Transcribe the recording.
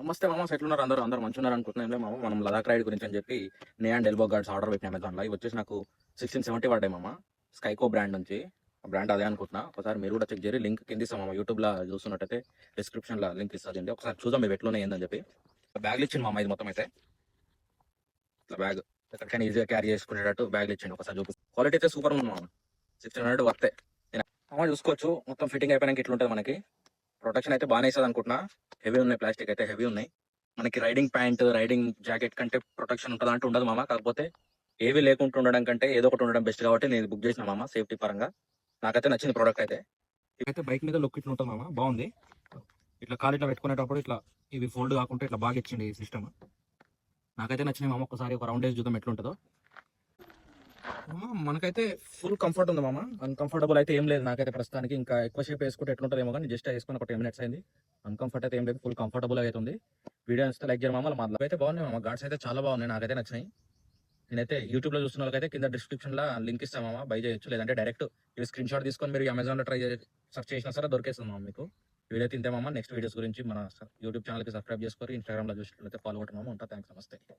నమస్తే మామ, ఎట్లున్నారు? అందరూ మంచిగున్నారు అనుకుంటున్నాం మామ. మనం లదాఖ్ రైడ్ గురించి అని చెప్పి నే అండ్ ఎల్బో గార్డ్స్ ఆర్డర్ పెట్టిన అమెజాన్లో. ఇవి వచ్చేసి నాకు 1670 పడ్డాయి మామ. స్కైకో బ్రాండ్ నుంచి. ఆ బ్రాండ్ అదే అనుకుంటున్నా. ఒకసారి మీరు కూడా చెక్ చేయరు. లింక్ కింద ఇస్తాం మామ. యూట్యూబ్లో చూస్తున్నట్టయితే డిస్క్రిప్షన్లో లింక్ ఇస్తుంది. ఒకసారి చూద్దాం ఇవి ఎట్లున్నాయి ఏందని చెప్పి. బ్యాగ్లు ఇచ్చింది మామ, ఇది మొత్తం అయితే ఇట్లా బ్యాగ్ ఎక్కడికైనా ఈజీగా క్యారీ చేసుకునేటట్టు బ్యాగ్లు ఇచ్చింది. ఒకసారి చూపి క్వాలిటీ అయితే సూపర్ ఉంది మామ. 1600 వర్తే మామ. చూసుకోవచ్చు మొత్తం ఫిట్టింగ్ అయిపోయినాక ఇట్లుంటుంది మనకి. ప్రొటెక్షన్ అయితే బాగానే ఇస్తుంది అనుకుంటున్నా. హెవీ ఉన్నాయి, ప్లాస్టిక్ అయితే హెవీ ఉన్నాయి. మనకి రైడింగ్ ప్యాంట్, రైడింగ్ జాకెట్ కంటే ప్రొటెక్షన్ ఉంటుంది అంటే ఉండదు మామ. కాకపోతే ఏవి లేకుండా ఉండడం కంటే ఏదో ఒకటి ఉండడం బెస్ట్ కాబట్టి నేను బుక్ చేసిన మామ, సేఫ్టీ పరంగా. నాకైతే నచ్చింది ప్రోడక్ట్ అయితే. ఇదైతే బైక్ మీద లుక్ ఇట్లా ఉంటుంది మామ, బాగుంది. ఇట్లా కాలు ఇట్లా పెట్టుకునేటప్పుడు ఇట్లా ఇవి ఫోల్డ్ కాకుండా ఇట్లా బాగా ఇచ్చింది ఈ సిస్టమ్. నాకైతే నచ్చింది మామ. ఒకసారి ఒక రౌండ్ వేసి చూద్దాం ఎట్లుంటుందో. మనకైతే ఫుల్ కంఫర్ట్ ఉంది మామ. అన్కంఫర్టబుల్ అయితే ఏం లేదు నాకైతే ప్రస్తుతానికి. ఇంకా ఎక్కువ సేపు వేసుకుంటే ఎట్లుంటుందేమో కానీ జస్ట్ వేసుకుని ఒక 10 మినిట్స్ అయింది. అన్కంఫర్ట్ అయితే ఏం లేదు, ఫుల్ కంఫర్టబుల్ అయితే ఉంది. వీడియో నచ్చితే లైక్ చేయడం మామ. మా అయితే బాగున్నాయి మామ, గార్డ్స్ అయితే చాలా బాగున్నాయి, నాకైతే నచ్చినాయి. నేనైతే యూట్యూబ్లో చూస్తున్న వాళ్ళకైతే కింద డిస్క్రిప్షన్లో లింక్ ఇస్తాం మామ, బై చేయొచ్చు. లేదంటే డైరెక్ట్ ఇది స్క్రీన్ షాట్ తీసుకొని మీరు అమెజాన్లో సెర్చ్ చేసినా సరే దొరికేస్తుంది మామ మీకు. వీడియో తింటే మామ. నెక్స్ట్ వీడియోస్ గురించి మన యూట్యూబ్ ఛానల్కి సబ్స్క్రైబ్ చేసుకొని ఇన్స్టాగ్రామ్లో చూసినట్లయితే ఫాలో అవ్వడం మామ. ఉంటా. థ్యాంక్స్, నమస్తే.